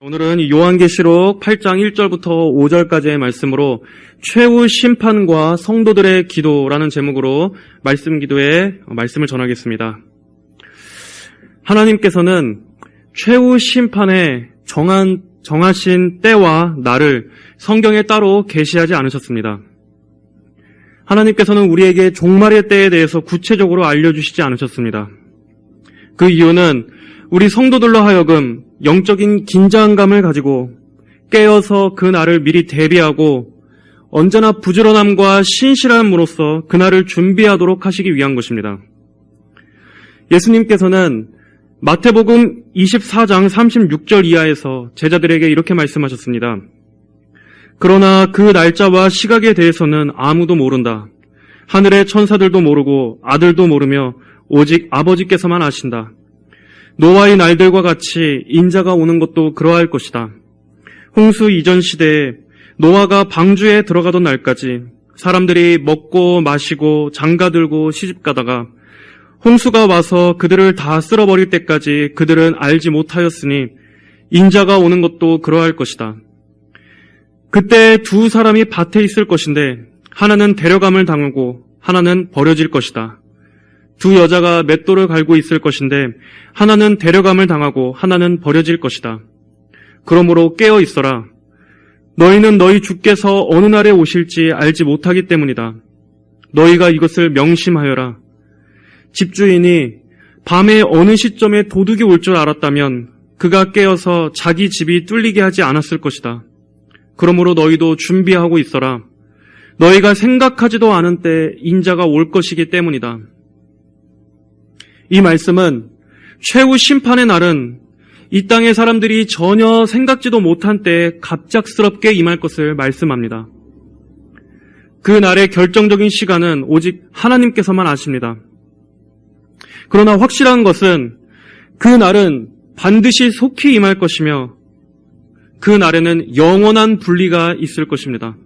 오늘은 요한계시록 8장 1절부터 5절까지의 말씀으로 최후 심판과 성도들의 기도라는 제목으로 말씀기도에 말씀을 전하겠습니다. 하나님께서는 최후 심판에 정하신 때와 날을 성경에 따로 계시하지 않으셨습니다. 하나님께서는 우리에게 종말의 때에 대해서 구체적으로 알려주시지 않으셨습니다. 그 이유는 우리 성도들로 하여금 영적인 긴장감을 가지고 깨어서 그 날을 미리 대비하고 언제나 부지런함과 신실함으로써 그 날을 준비하도록 하시기 위한 것입니다. 예수님께서는 마태복음 24장 36절 이하에서 제자들에게 이렇게 말씀하셨습니다. 그러나 그 날짜와 시각에 대해서는 아무도 모른다. 하늘의 천사들도 모르고 아들도 모르며 오직 아버지께서만 아신다. 노아의 날들과 같이 인자가 오는 것도 그러할 것이다. 홍수 이전 시대에 노아가 방주에 들어가던 날까지 사람들이 먹고 마시고 장가들고 시집가다가 홍수가 와서 그들을 다 쓸어버릴 때까지 그들은 알지 못하였으니 인자가 오는 것도 그러할 것이다. 그때 두 사람이 밭에 있을 것인데 하나는 데려감을 당하고 하나는 버려질 것이다. 두 여자가 맷돌을 갈고 있을 것인데 하나는 데려감을 당하고 하나는 버려질 것이다. 그러므로 깨어 있어라. 너희는 너희 주께서 어느 날에 오실지 알지 못하기 때문이다. 너희가 이것을 명심하여라. 집주인이 밤에 어느 시점에 도둑이 올 줄 알았다면 그가 깨어서 자기 집이 뚫리게 하지 않았을 것이다. 그러므로 너희도 준비하고 있어라. 너희가 생각하지도 않은 때 인자가 올 것이기 때문이다. 이 말씀은 최후 심판의 날은 이 땅의 사람들이 전혀 생각지도 못한 때에 갑작스럽게 임할 것을 말씀합니다. 그 날의 결정적인 시간은 오직 하나님께서만 아십니다. 그러나 확실한 것은 그 날은 반드시 속히 임할 것이며 그 날에는 영원한 분리가 있을 것입니다.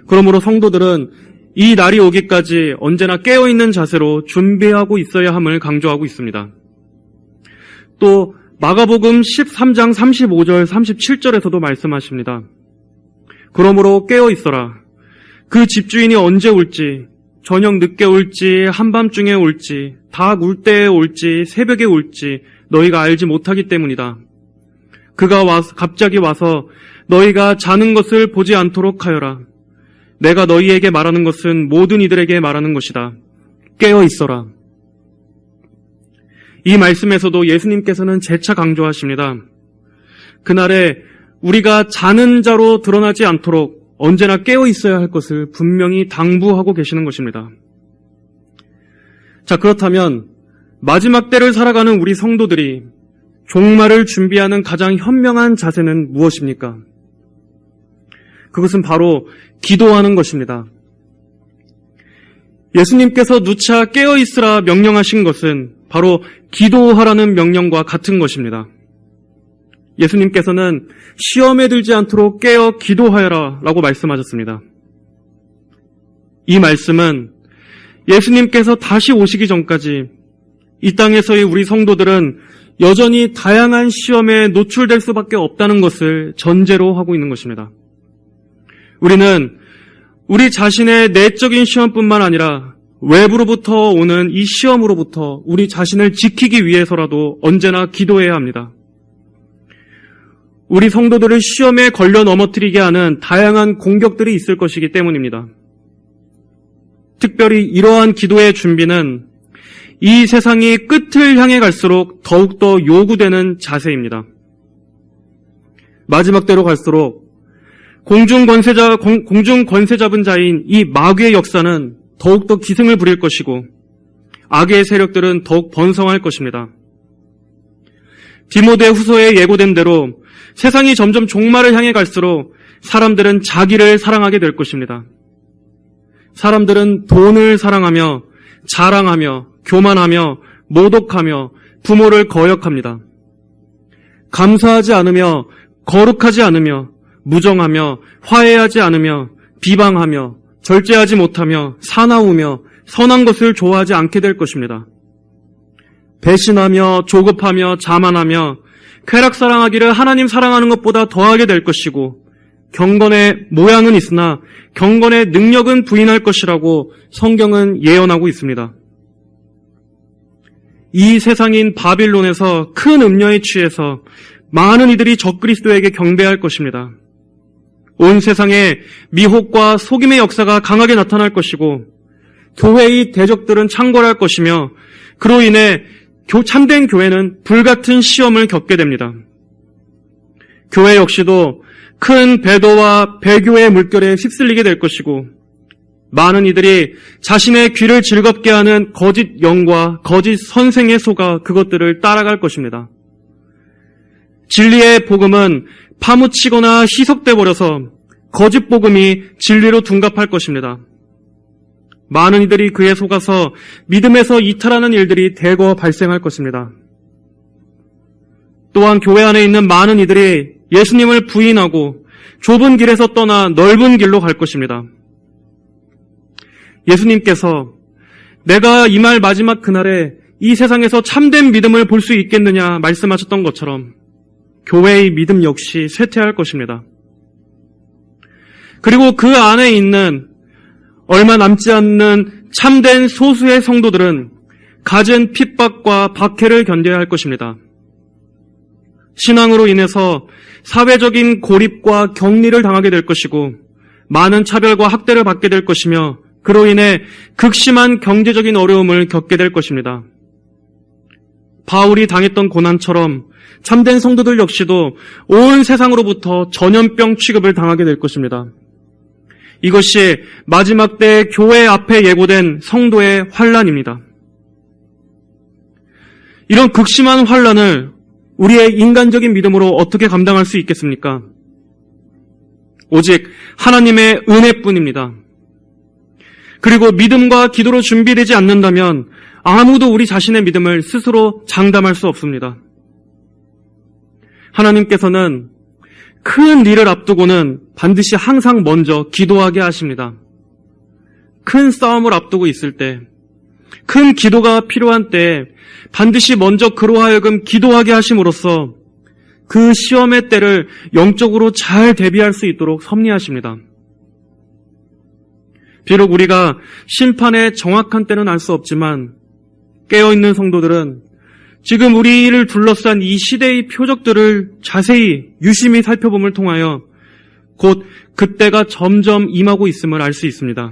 그러므로 성도들은 이 날이 오기까지 언제나 깨어있는 자세로 준비하고 있어야 함을 강조하고 있습니다. 또 마가복음 13장 35절 37절에서도 말씀하십니다. 그러므로 깨어있어라. 그 집주인이 언제 올지, 저녁 늦게 올지, 한밤중에 올지, 닭 울 때에 올지, 새벽에 올지 너희가 알지 못하기 때문이다. 그가 갑자기 와서 너희가 자는 것을 보지 않도록 하여라. 내가 너희에게 말하는 것은 모든 이들에게 말하는 것이다. 깨어 있어라. 이 말씀에서도 예수님께서는 재차 강조하십니다. 그날에 우리가 자는 자로 드러나지 않도록 언제나 깨어 있어야 할 것을 분명히 당부하고 계시는 것입니다. 자, 그렇다면 마지막 때를 살아가는 우리 성도들이 종말을 준비하는 가장 현명한 자세는 무엇입니까? 그것은 바로 기도하는 것입니다. 예수님께서 누차 깨어있으라 명령하신 것은 바로 기도하라는 명령과 같은 것입니다. 예수님께서는 시험에 들지 않도록 깨어 기도하여라 라고 말씀하셨습니다. 이 말씀은 예수님께서 다시 오시기 전까지 이 땅에서의 우리 성도들은 여전히 다양한 시험에 노출될 수밖에 없다는 것을 전제로 하고 있는 것입니다. 우리는 우리 자신의 내적인 시험뿐만 아니라 외부로부터 오는 이 시험으로부터 우리 자신을 지키기 위해서라도 언제나 기도해야 합니다. 우리 성도들을 시험에 걸려 넘어뜨리게 하는 다양한 공격들이 있을 것이기 때문입니다. 특별히 이러한 기도의 준비는 이 세상이 끝을 향해 갈수록 더욱더 요구되는 자세입니다. 마지막 때로 갈수록 공중 권세 잡은 자인 이 마귀의 역사는 더욱더 기승을 부릴 것이고 악의 세력들은 더욱 번성할 것입니다. 디모데 후서에 예고된 대로 세상이 점점 종말을 향해 갈수록 사람들은 자기를 사랑하게 될 것입니다. 사람들은 돈을 사랑하며 자랑하며 교만하며 모독하며 부모를 거역합니다. 감사하지 않으며 거룩하지 않으며 무정하며 화해하지 않으며 비방하며 절제하지 못하며 사나우며 선한 것을 좋아하지 않게 될 것입니다. 배신하며 조급하며 자만하며 쾌락 사랑하기를 하나님 사랑하는 것보다 더하게 될 것이고 경건의 모양은 있으나 경건의 능력은 부인할 것이라고 성경은 예언하고 있습니다. 이 세상인 바빌론에서 큰 음녀에 취해서 많은 이들이 적그리스도에게 경배할 것입니다. 온 세상에 미혹과 속임의 역사가 강하게 나타날 것이고 교회의 대적들은 창궐할 것이며 그로 인해 참된 교회는 불같은 시험을 겪게 됩니다. 교회 역시도 큰 배도와 배교의 물결에 휩쓸리게 될 것이고 많은 이들이 자신의 귀를 즐겁게 하는 거짓 영과 거짓 선생에 속아 그것들을 따라갈 것입니다. 진리의 복음은 파묻히거나 희석돼 버려서 거짓 복음이 진리로 둔갑할 것입니다. 많은 이들이 그에 속아서 믿음에서 이탈하는 일들이 대거 발생할 것입니다. 또한 교회 안에 있는 많은 이들이 예수님을 부인하고 좁은 길에서 떠나 넓은 길로 갈 것입니다. 예수님께서 내가 이 말 마지막 그날에 이 세상에서 참된 믿음을 볼 수 있겠느냐 말씀하셨던 것처럼 교회의 믿음 역시 쇠퇴할 것입니다. 그리고 그 안에 있는 얼마 남지 않는 참된 소수의 성도들은 갖은 핍박과 박해를 견뎌야 할 것입니다. 신앙으로 인해서 사회적인 고립과 격리를 당하게 될 것이고 많은 차별과 학대를 받게 될 것이며 그로 인해 극심한 경제적인 어려움을 겪게 될 것입니다. 바울이 당했던 고난처럼 참된 성도들 역시도 온 세상으로부터 전염병 취급을 당하게 될 것입니다. 이것이 마지막 때 교회 앞에 예고된 성도의 환난입니다. 이런 극심한 환난을 우리의 인간적인 믿음으로 어떻게 감당할 수 있겠습니까? 오직 하나님의 은혜뿐입니다. 그리고 믿음과 기도로 준비되지 않는다면 아무도 우리 자신의 믿음을 스스로 장담할 수 없습니다. 하나님께서는 큰 일을 앞두고는 반드시 항상 먼저 기도하게 하십니다. 큰 싸움을 앞두고 있을 때, 큰 기도가 필요한 때에 반드시 먼저 그로 하여금 기도하게 하심으로써 그 시험의 때를 영적으로 잘 대비할 수 있도록 섭리하십니다. 비록 우리가 심판의 정확한 때는 알 수 없지만 깨어있는 성도들은 지금 우리를 둘러싼 이 시대의 표적들을 자세히 유심히 살펴봄을 통하여 곧 그때가 점점 임하고 있음을 알 수 있습니다.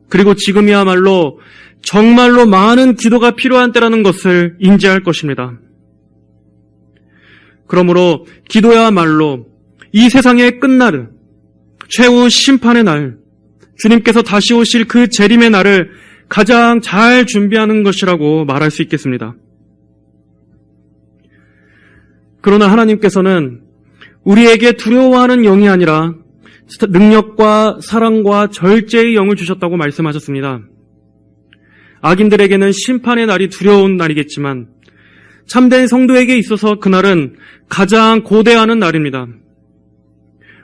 그리고 지금이야말로 정말로 많은 기도가 필요한 때라는 것을 인지할 것입니다. 그러므로 기도야말로 이 세상의 끝날을, 최후 심판의 날, 주님께서 다시 오실 그 재림의 날을 가장 잘 준비하는 것이라고 말할 수 있겠습니다. 그러나 하나님께서는 우리에게 두려워하는 영이 아니라 능력과 사랑과 절제의 영을 주셨다고 말씀하셨습니다. 악인들에게는 심판의 날이 두려운 날이겠지만 참된 성도에게 있어서 그날은 가장 고대하는 날입니다.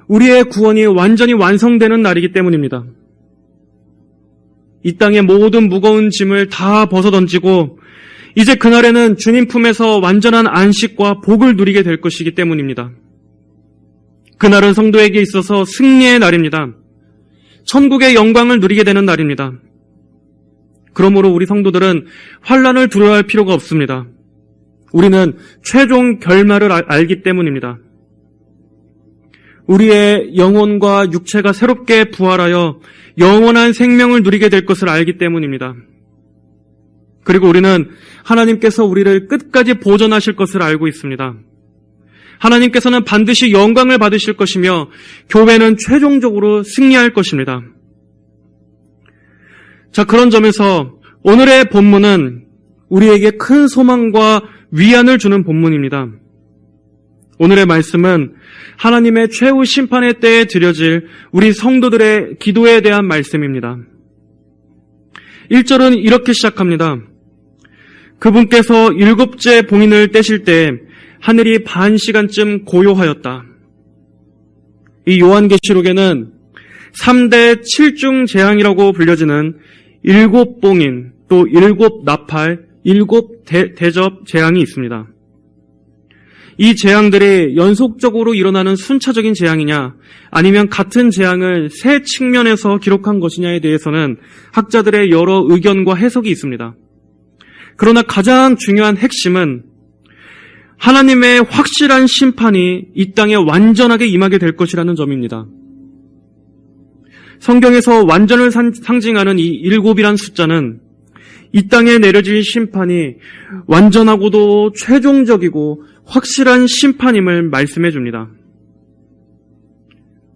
우리의 구원이 완전히 완성되는 날이기 때문입니다. 이 땅의 모든 무거운 짐을 다 벗어던지고 이제 그날에는 주님 품에서 완전한 안식과 복을 누리게 될 것이기 때문입니다. 그날은 성도에게 있어서 승리의 날입니다. 천국의 영광을 누리게 되는 날입니다. 그러므로 우리 성도들은 환난을 두려워할 필요가 없습니다. 우리는 최종 결말을 알기 때문입니다. 우리의 영혼과 육체가 새롭게 부활하여 영원한 생명을 누리게 될 것을 알기 때문입니다. 그리고 우리는 하나님께서 우리를 끝까지 보존하실 것을 알고 있습니다. 하나님께서는 반드시 영광을 받으실 것이며 교회는 최종적으로 승리할 것입니다. 자, 그런 점에서 오늘의 본문은 우리에게 큰 소망과 위안을 주는 본문입니다. 오늘의 말씀은 하나님의 최후 심판의 때에 드려질 우리 성도들의 기도에 대한 말씀입니다. 1절은 이렇게 시작합니다. 그분께서 7째 봉인을 떼실 때 하늘이 반 시간쯤 고요하였다. 이 요한계시록에는 3대 7중 재앙이라고 불려지는 7봉인, 또 7나팔, 7대접 재앙이 있습니다. 이 재앙들이 연속적으로 일어나는 순차적인 재앙이냐, 아니면 같은 재앙을 세 측면에서 기록한 것이냐에 대해서는 학자들의 여러 의견과 해석이 있습니다. 그러나 가장 중요한 핵심은 하나님의 확실한 심판이 이 땅에 완전하게 임하게 될 것이라는 점입니다. 성경에서 완전을 상징하는 이 7이란 숫자는 이 땅에 내려질 심판이 완전하고도 최종적이고 확실한 심판임을 말씀해 줍니다.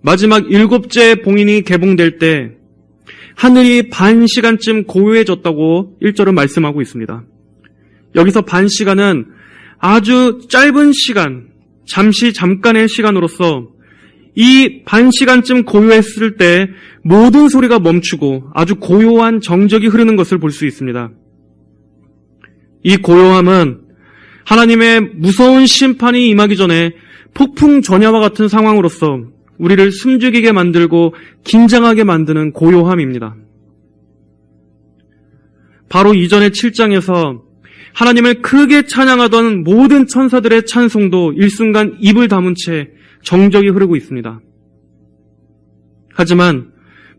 마지막 7째 봉인이 개봉될 때 하늘이 반 시간쯤 고요해졌다고 1절은 말씀하고 있습니다. 여기서 반 시간은 아주 짧은 시간, 잠깐의 시간으로서 이 반 시간쯤 고요했을 때 모든 소리가 멈추고 아주 고요한 정적이 흐르는 것을 볼 수 있습니다. 이 고요함은 하나님의 무서운 심판이 임하기 전에 폭풍 전야와 같은 상황으로서 우리를 숨죽이게 만들고 긴장하게 만드는 고요함입니다. 바로 이전의 7장에서 하나님을 크게 찬양하던 모든 천사들의 찬송도 일순간 입을 다문 채 정적이 흐르고 있습니다. 하지만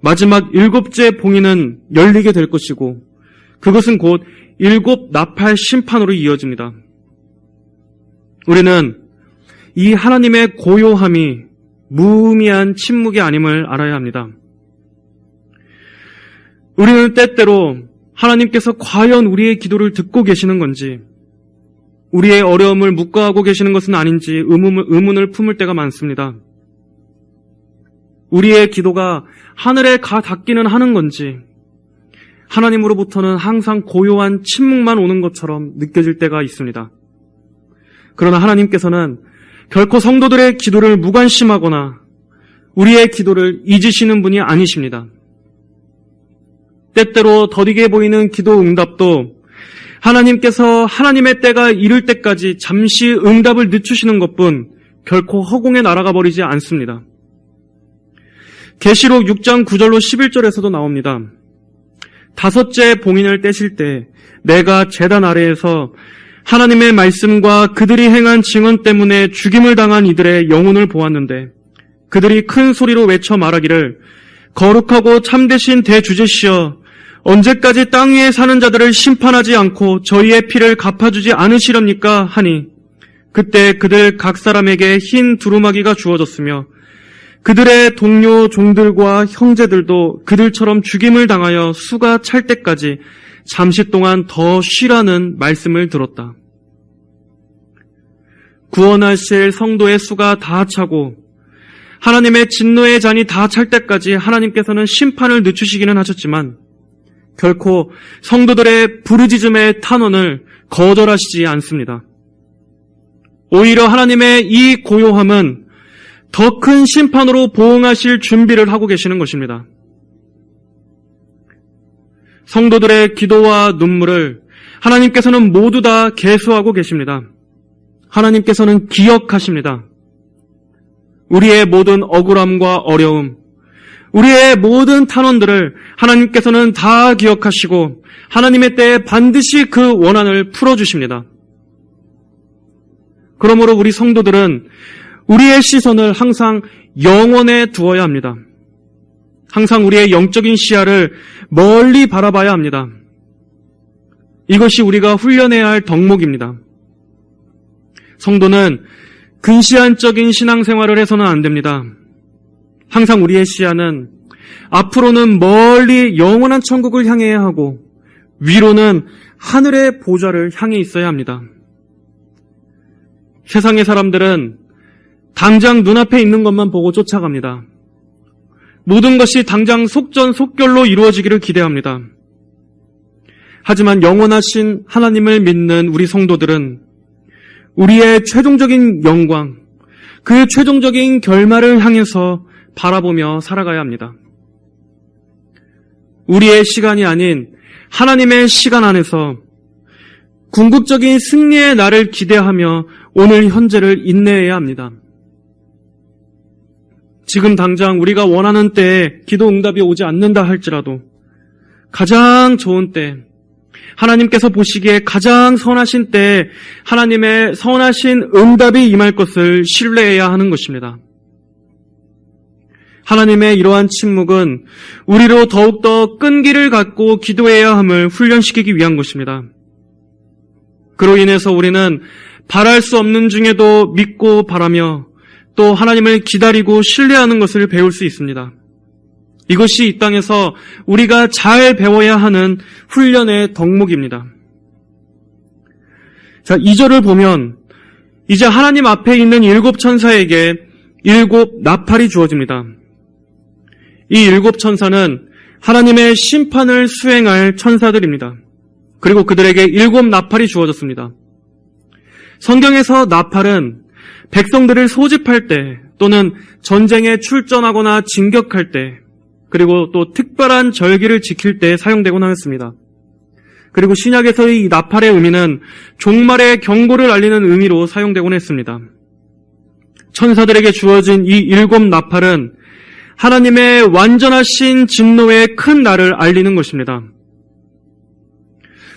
마지막 7째 봉인은 열리게 될 것이고 그것은 곧 7 나팔 심판으로 이어집니다. 우리는 이 하나님의 고요함이 무의미한 침묵이 아님을 알아야 합니다. 우리는 때때로 하나님께서 과연 우리의 기도를 듣고 계시는 건지, 우리의 어려움을 묵과하고 계시는 것은 아닌지 의문을 품을 때가 많습니다. 우리의 기도가 하늘에 가 닿기는 하는 건지, 하나님으로부터는 항상 고요한 침묵만 오는 것처럼 느껴질 때가 있습니다. 그러나 하나님께서는 결코 성도들의 기도를 무관심하거나 우리의 기도를 잊으시는 분이 아니십니다. 때때로 더디게 보이는 기도 응답도 하나님께서 하나님의 때가 이를 때까지 잠시 응답을 늦추시는 것뿐 결코 허공에 날아가 버리지 않습니다. 계시록 6장 9절로 11절에서도 나옵니다. 5째 봉인을 떼실 때 내가 제단 아래에서 하나님의 말씀과 그들이 행한 증언 때문에 죽임을 당한 이들의 영혼을 보았는데 그들이 큰 소리로 외쳐 말하기를 거룩하고 참되신 대주제시여 언제까지 땅 위에 사는 자들을 심판하지 않고 저희의 피를 갚아주지 않으시렵니까 하니 그때 그들 각 사람에게 흰 두루마기가 주어졌으며 그들의 동료 종들과 형제들도 그들처럼 죽임을 당하여 수가 찰 때까지 잠시 동안 더 쉬라는 말씀을 들었다. 구원하실 성도의 수가 다 차고 하나님의 진노의 잔이 다 찰 때까지 하나님께서는 심판을 늦추시기는 하셨지만 결코 성도들의 부르짖음의 탄원을 거절하시지 않습니다. 오히려 하나님의 이 고요함은 더 큰 심판으로 보응하실 준비를 하고 계시는 것입니다. 성도들의 기도와 눈물을 하나님께서는 모두 다 계수하고 계십니다. 하나님께서는 기억하십니다. 우리의 모든 억울함과 어려움, 우리의 모든 탄원들을 하나님께서는 다 기억하시고 하나님의 때에 반드시 그 원한을 풀어주십니다. 그러므로 우리 성도들은 우리의 시선을 항상 영원에 두어야 합니다. 항상 우리의 영적인 시야를 멀리 바라봐야 합니다. 이것이 우리가 훈련해야 할 덕목입니다. 성도는 근시안적인 신앙생활을 해서는 안 됩니다. 항상 우리의 시야는 앞으로는 멀리 영원한 천국을 향해야 하고 위로는 하늘의 보좌를 향해 있어야 합니다. 세상의 사람들은 당장 눈앞에 있는 것만 보고 쫓아갑니다. 모든 것이 당장 속전속결로 이루어지기를 기대합니다. 하지만 영원하신 하나님을 믿는 우리 성도들은 우리의 최종적인 영광, 그 최종적인 결말을 향해서 바라보며 살아가야 합니다. 우리의 시간이 아닌 하나님의 시간 안에서 궁극적인 승리의 날을 기대하며 오늘 현재를 인내해야 합니다. 지금 당장 우리가 원하는 때에 기도 응답이 오지 않는다 할지라도 가장 좋은 때, 하나님께서 보시기에 가장 선하신 때에 하나님의 선하신 응답이 임할 것을 신뢰해야 하는 것입니다. 하나님의 이러한 침묵은 우리로 더욱더 끈기를 갖고 기도해야 함을 훈련시키기 위한 것입니다. 그로 인해서 우리는 바랄 수 없는 중에도 믿고 바라며 또 하나님을 기다리고 신뢰하는 것을 배울 수 있습니다. 이것이 이 땅에서 우리가 잘 배워야 하는 훈련의 덕목입니다. 자, 2절을 보면 이제 하나님 앞에 있는 7 천사에게 7 나팔이 주어집니다. 이 7 천사는 하나님의 심판을 수행할 천사들입니다. 그리고 그들에게 7 나팔이 주어졌습니다. 성경에서 나팔은 백성들을 소집할 때 또는 전쟁에 출전하거나 진격할 때 그리고 또 특별한 절기를 지킬 때 사용되곤 하였습니다. 그리고 신약에서의 이 나팔의 의미는 종말의 경고를 알리는 의미로 사용되곤 했습니다. 천사들에게 주어진 이 7 나팔은 하나님의 완전하신 진노의 큰 날을 알리는 것입니다.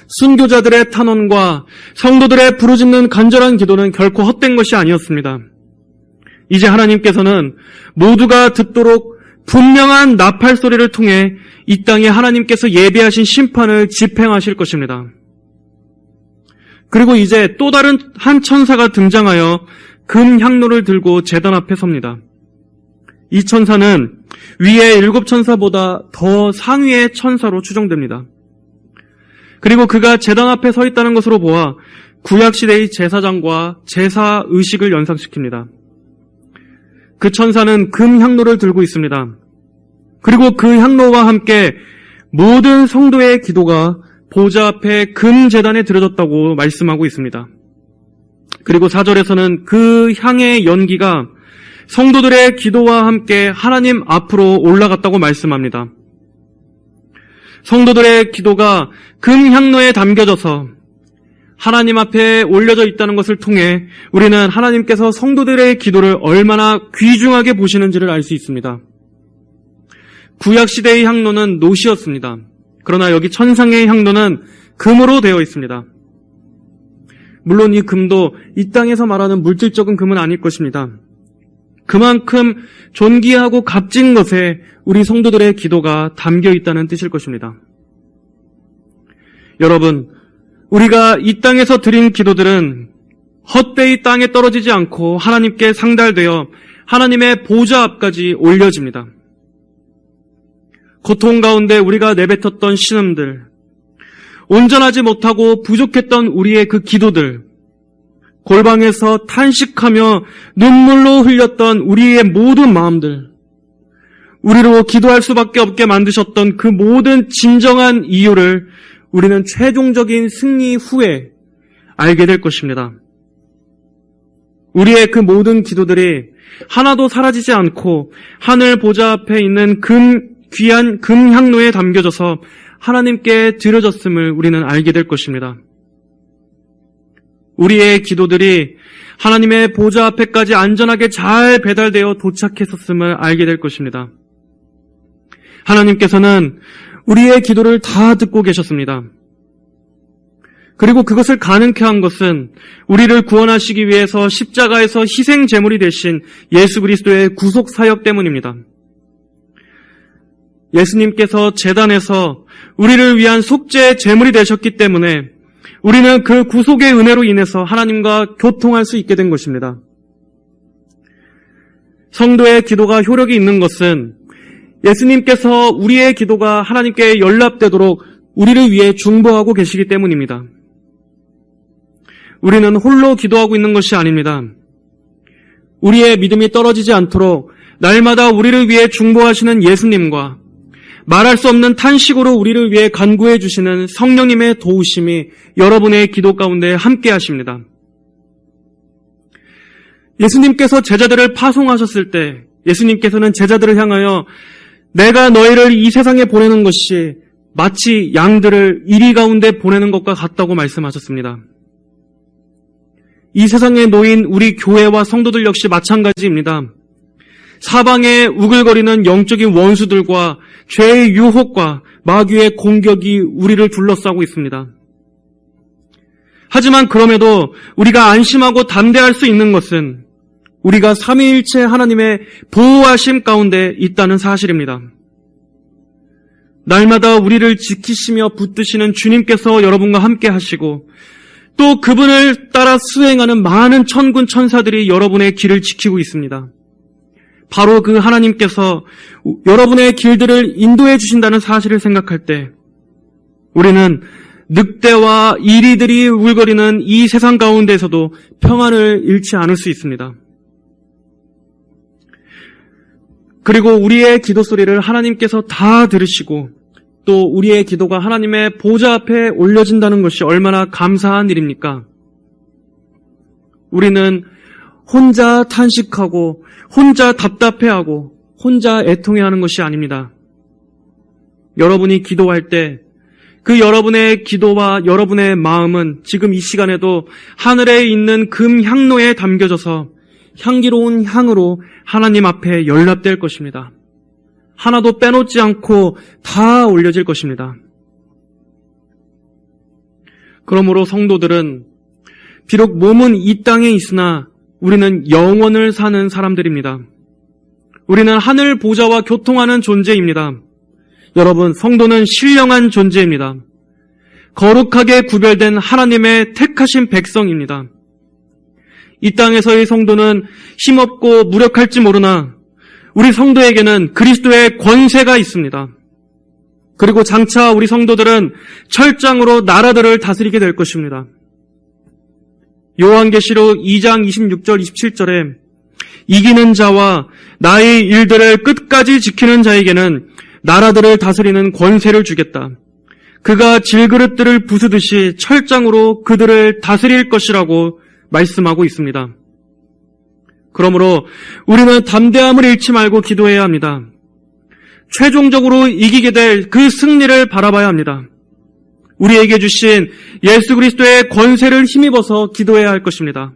순교자들의 탄원과 성도들의 부르짖는 간절한 기도는 결코 헛된 것이 아니었습니다. 이제 하나님께서는 모두가 듣도록 분명한 나팔 소리를 통해 이 땅에 하나님께서 예비하신 심판을 집행하실 것입니다. 그리고 이제 또 다른 한 천사가 등장하여 금 향로를 들고 제단 앞에 섭니다. 이 천사는 위의 7 천사보다 더 상위의 천사로 추정됩니다. 그리고 그가 제단 앞에 서 있다는 것으로 보아 구약시대의 제사장과 제사 의식을 연상시킵니다. 그 천사는 금 향로를 들고 있습니다. 그리고 그 향로와 함께 모든 성도의 기도가 보좌 앞에 금 제단에 드려졌다고 말씀하고 있습니다. 그리고 4절에서는 그 향의 연기가 성도들의 기도와 함께 하나님 앞으로 올라갔다고 말씀합니다. 성도들의 기도가 금 향로에 담겨져서 하나님 앞에 올려져 있다는 것을 통해 우리는 하나님께서 성도들의 기도를 얼마나 귀중하게 보시는지를 알 수 있습니다. 구약시대의 향로는 노시였습니다. 그러나 여기 천상의 향로는 금으로 되어 있습니다. 물론 이 금도 이 땅에서 말하는 물질적인 금은 아닐 것입니다. 그만큼 존귀하고 값진 것에 우리 성도들의 기도가 담겨 있다는 뜻일 것입니다. 여러분, 우리가 이 땅에서 드린 기도들은 헛되이 땅에 떨어지지 않고 하나님께 상달되어 하나님의 보좌 앞까지 올려집니다. 고통 가운데 우리가 내뱉었던 신음들, 온전하지 못하고 부족했던 우리의 그 기도들, 골방에서 탄식하며 눈물로 흘렸던 우리의 모든 마음들, 우리로 기도할 수밖에 없게 만드셨던 그 모든 진정한 이유를 우리는 최종적인 승리 후에 알게 될 것입니다. 우리의 그 모든 기도들이 하나도 사라지지 않고 하늘 보좌 앞에 있는 귀한 금 향로에 담겨져서 하나님께 드려졌음을 우리는 알게 될 것입니다. 우리의 기도들이 하나님의 보좌 앞에까지 안전하게 잘 배달되어 도착했었음을 알게 될 것입니다. 하나님께서는 우리의 기도를 다 듣고 계셨습니다. 그리고 그것을 가능케 한 것은 우리를 구원하시기 위해서 십자가에서 희생 제물이 되신 예수 그리스도의 구속 사역 때문입니다. 예수님께서 제단에서 우리를 위한 속죄 제물이 되셨기 때문에 우리는 그 구속의 은혜로 인해서 하나님과 교통할 수 있게 된 것입니다. 성도의 기도가 효력이 있는 것은 예수님께서 우리의 기도가 하나님께 연락되도록 우리를 위해 중보하고 계시기 때문입니다. 우리는 홀로 기도하고 있는 것이 아닙니다. 우리의 믿음이 떨어지지 않도록 날마다 우리를 위해 중보하시는 예수님과 말할 수 없는 탄식으로 우리를 위해 간구해 주시는 성령님의 도우심이 여러분의 기도 가운데 함께 하십니다. 예수님께서 제자들을 파송하셨을 때 예수님께서는 제자들을 향하여 내가 너희를 이 세상에 보내는 것이 마치 양들을 이리 가운데 보내는 것과 같다고 말씀하셨습니다. 이 세상에 놓인 우리 교회와 성도들 역시 마찬가지입니다. 사방에 우글거리는 영적인 원수들과 죄의 유혹과 마귀의 공격이 우리를 둘러싸고 있습니다. 하지만 그럼에도 우리가 안심하고 담대할 수 있는 것은 우리가 삼위일체 하나님의 보호하심 가운데 있다는 사실입니다. 날마다 우리를 지키시며 붙드시는 주님께서 여러분과 함께 하시고 또 그분을 따라 수행하는 많은 천군 천사들이 여러분의 길을 지키고 있습니다. 바로 그 하나님께서 여러분의 길들을 인도해 주신다는 사실을 생각할 때 우리는 늑대와 이리들이 울거리는 이 세상 가운데서도 평안을 잃지 않을 수 있습니다. 그리고 우리의 기도 소리를 하나님께서 다 들으시고 또 우리의 기도가 하나님의 보좌 앞에 올려진다는 것이 얼마나 감사한 일입니까? 우리는 혼자 탄식하고 혼자 답답해하고 혼자 애통해하는 것이 아닙니다. 여러분이 기도할 때 그 여러분의 기도와 여러분의 마음은 지금 이 시간에도 하늘에 있는 금 향로에 담겨져서 향기로운 향으로 하나님 앞에 연락될 것입니다. 하나도 빼놓지 않고 다 올려질 것입니다. 그러므로 성도들은 비록 몸은 이 땅에 있으나 우리는 영원을 사는 사람들입니다. 우리는 하늘 보좌와 교통하는 존재입니다. 여러분, 성도는 신령한 존재입니다. 거룩하게 구별된 하나님의 택하신 백성입니다. 이 땅에서의 성도는 힘없고 무력할지 모르나 우리 성도에게는 그리스도의 권세가 있습니다. 그리고 장차 우리 성도들은 철장으로 나라들을 다스리게 될 것입니다. 요한계시록 2장 26절 27절에 이기는 자와 나의 일들을 끝까지 지키는 자에게는 나라들을 다스리는 권세를 주겠다. 그가 질그릇들을 부수듯이 철장으로 그들을 다스릴 것이라고 말씀하고 있습니다. 그러므로 우리는 담대함을 잃지 말고 기도해야 합니다. 최종적으로 이기게 될 그 승리를 바라봐야 합니다. 우리에게 주신 예수 그리스도의 권세를 힘입어서 기도해야 할 것입니다.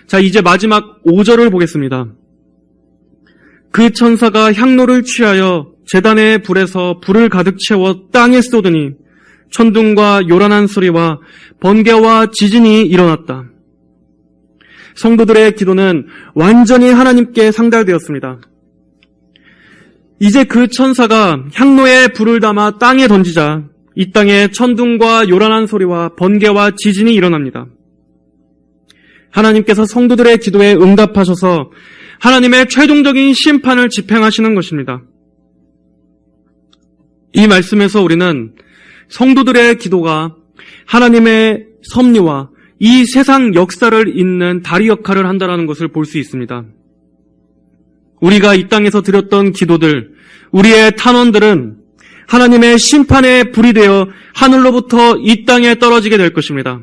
자, 이제 마지막 5절을 보겠습니다. 그 천사가 향로를 취하여 제단의 불에서 불을 가득 채워 땅에 쏟으니 천둥과 요란한 소리와 번개와 지진이 일어났다. 성도들의 기도는 완전히 하나님께 상달되었습니다. 이제 그 천사가 향로에 불을 담아 땅에 던지자 이 땅에 천둥과 요란한 소리와 번개와 지진이 일어납니다. 하나님께서 성도들의 기도에 응답하셔서 하나님의 최종적인 심판을 집행하시는 것입니다. 이 말씀에서 우리는 성도들의 기도가 하나님의 섭리와 이 세상 역사를 잇는 다리 역할을 한다는 것을 볼 수 있습니다. 우리가 이 땅에서 드렸던 기도들, 우리의 탄원들은 하나님의 심판의 불이 되어 하늘로부터 이 땅에 떨어지게 될 것입니다.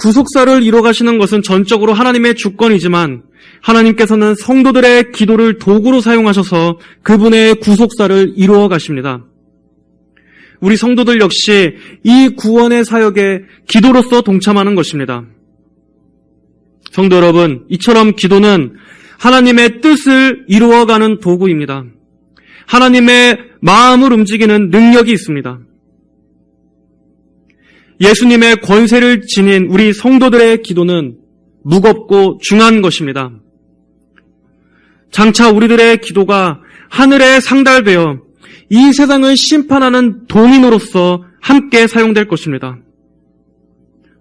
구속사를 이뤄 가시는 것은 전적으로 하나님의 주권이지만 하나님께서는 성도들의 기도를 도구로 사용하셔서 그분의 구속사를 이루어 가십니다. 우리 성도들 역시 이 구원의 사역에 기도로서 동참하는 것입니다. 성도 여러분, 이처럼 기도는 하나님의 뜻을 이루어가는 도구입니다. 하나님의 마음을 움직이는 능력이 있습니다. 예수님의 권세를 지닌 우리 성도들의 기도는 무겁고 중한 것입니다. 장차 우리들의 기도가 하늘에 상달되어 이 세상을 심판하는 동인으로서 함께 사용될 것입니다.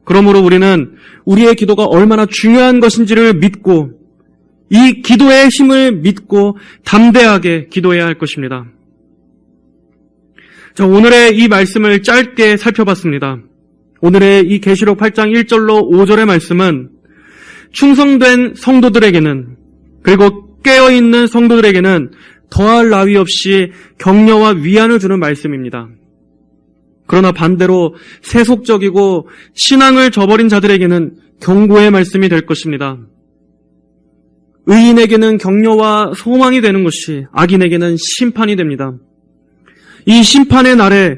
그러므로 우리는 우리의 기도가 얼마나 중요한 것인지를 믿고 이 기도의 힘을 믿고 담대하게 기도해야 할 것입니다. 자, 오늘의 이 말씀을 짧게 살펴봤습니다. 오늘의 이 계시록 8장 1절로 5절의 말씀은 충성된 성도들에게는 그리고 깨어있는 성도들에게는 더할 나위 없이 격려와 위안을 주는 말씀입니다. 그러나 반대로 세속적이고 신앙을 저버린 자들에게는 경고의 말씀이 될 것입니다. 의인에게는 격려와 소망이 되는 것이 악인에게는 심판이 됩니다. 이 심판의 날에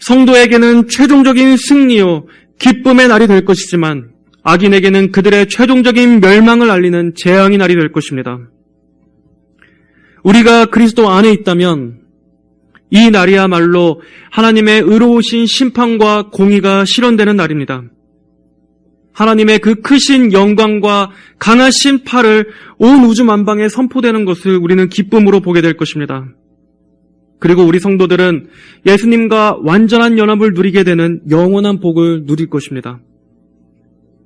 성도에게는 최종적인 승리요 기쁨의 날이 될 것이지만 악인에게는 그들의 최종적인 멸망을 알리는 재앙의 날이 될 것입니다. 우리가 그리스도 안에 있다면 이 날이야말로 하나님의 의로우신 심판과 공의가 실현되는 날입니다. 하나님의 그 크신 영광과 강하신 팔을 온 우주 만방에 선포되는 것을 우리는 기쁨으로 보게 될 것입니다. 그리고 우리 성도들은 예수님과 완전한 연합을 누리게 되는 영원한 복을 누릴 것입니다.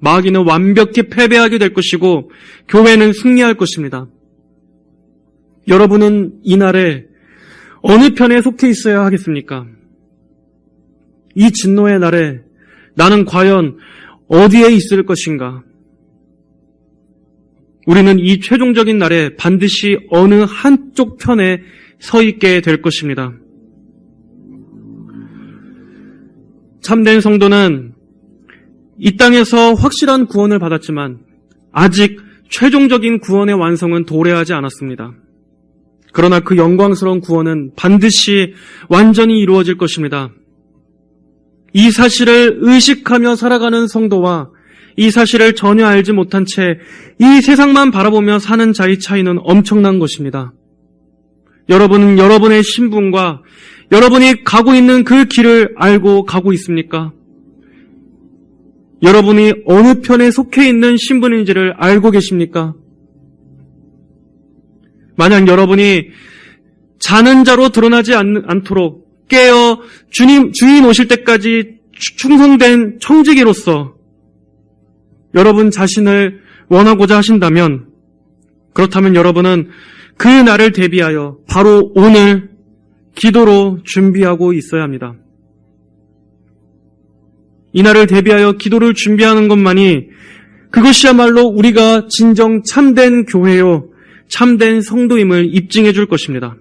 마귀는 완벽히 패배하게 될 것이고 교회는 승리할 것입니다. 여러분은 이 날에 어느 편에 속해 있어야 하겠습니까? 이 진노의 날에 나는 과연 어디에 있을 것인가? 우리는 이 최종적인 날에 반드시 어느 한쪽 편에 서 있게 될 것입니다. 참된 성도는 이 땅에서 확실한 구원을 받았지만 아직 최종적인 구원의 완성은 도래하지 않았습니다. 그러나 그 영광스러운 구원은 반드시 완전히 이루어질 것입니다. 이 사실을 의식하며 살아가는 성도와 이 사실을 전혀 알지 못한 채 이 세상만 바라보며 사는 자의 차이는 엄청난 것입니다. 여러분은 여러분의 신분과 여러분이 가고 있는 그 길을 알고 가고 있습니까? 여러분이 어느 편에 속해 있는 신분인지를 알고 계십니까? 만약 여러분이 자는 자로 드러나지 않도록 깨어 주인 오실 때까지 충성된 청지기로서 여러분 자신을 원하고자 하신다면, 그렇다면 여러분은 그 날을 대비하여 바로 오늘 기도로 준비하고 있어야 합니다. 이 날을 대비하여 기도를 준비하는 것만이 그것이야말로 우리가 진정 참된 교회요 참된 성도임을 입증해 줄 것입니다.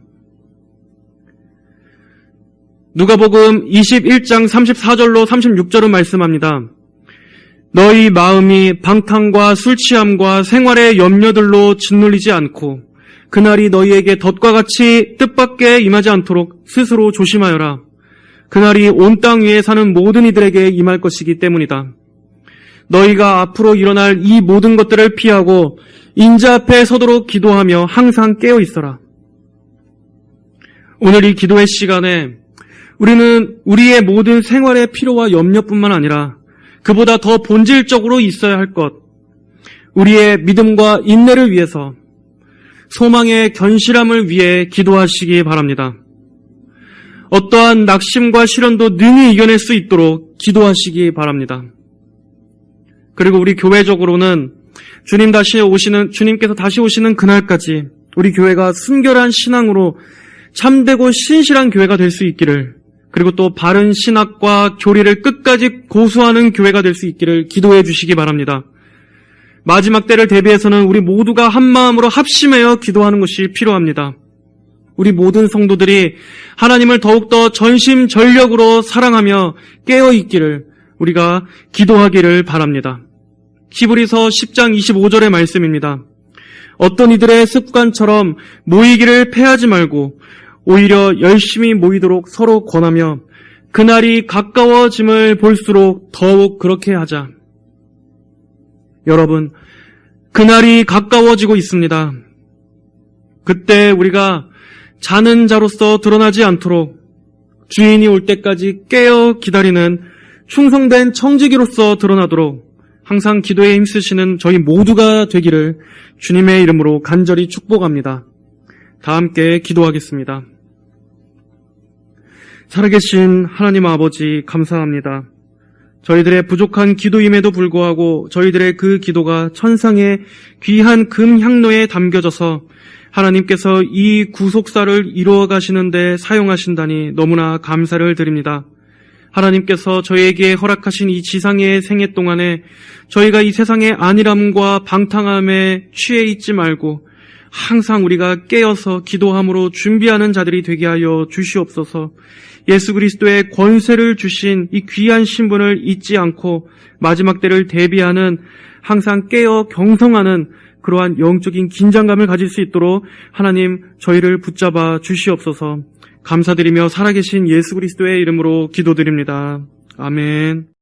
누가복음 21장 34절로 36절은 말씀합니다. 너희 마음이 방탕과 술 취함과 생활의 염려들로 짓눌리지 않고 그날이 너희에게 덫과 같이 뜻밖에 임하지 않도록 스스로 조심하여라. 그날이 온 땅 위에 사는 모든 이들에게 임할 것이기 때문이다. 너희가 앞으로 일어날 이 모든 것들을 피하고 인자 앞에 서도록 기도하며 항상 깨어 있어라. 오늘 이 기도의 시간에 우리는 우리의 모든 생활의 필요와 염려뿐만 아니라 그보다 더 본질적으로 있어야 할 것, 우리의 믿음과 인내를 위해서, 소망의 견실함을 위해 기도하시기 바랍니다. 어떠한 낙심과 시련도 능히 이겨낼 수 있도록 기도하시기 바랍니다. 그리고 우리 교회적으로는 주님께서 다시 오시는 그날까지 우리 교회가 순결한 신앙으로 참되고 신실한 교회가 될 수 있기를, 그리고 또 바른 신학과 교리를 끝까지 고수하는 교회가 될 수 있기를 기도해 주시기 바랍니다. 마지막 때를 대비해서는 우리 모두가 한 마음으로 합심하여 기도하는 것이 필요합니다. 우리 모든 성도들이 하나님을 더욱더 전심전력으로 사랑하며 깨어있기를 우리가 기도하기를 바랍니다. 히브리서 10장 25절의 말씀입니다. 어떤 이들의 습관처럼 모이기를 패하지 말고 오히려 열심히 모이도록 서로 권하며 그날이 가까워짐을 볼수록 더욱 그렇게 하자. 여러분, 그날이 가까워지고 있습니다. 그때 우리가 자는 자로서 드러나지 않도록 주인이 올 때까지 깨어 기다리는 충성된 청지기로서 드러나도록 항상 기도에 힘쓰시는 저희 모두가 되기를 주님의 이름으로 간절히 축복합니다. 다 함께 기도하겠습니다. 살아계신 하나님 아버지, 감사합니다. 저희들의 부족한 기도임에도 불구하고 저희들의 그 기도가 천상의 귀한 금향로에 담겨져서 하나님께서 이 구속사를 이루어 가시는데 사용하신다니 너무나 감사를 드립니다. 하나님께서 저희에게 허락하신 이 지상의 생애 동안에 저희가 이 세상의 안일함과 방탕함에 취해 있지 말고 항상 우리가 깨어서 기도함으로 준비하는 자들이 되게 하여 주시옵소서. 예수 그리스도의 권세를 주신 이 귀한 신분을 잊지 않고 마지막 때를 대비하는 항상 깨어 경성하는 그러한 영적인 긴장감을 가질 수 있도록 하나님 저희를 붙잡아 주시옵소서. 감사드리며 살아계신 예수 그리스도의 이름으로 기도드립니다. 아멘.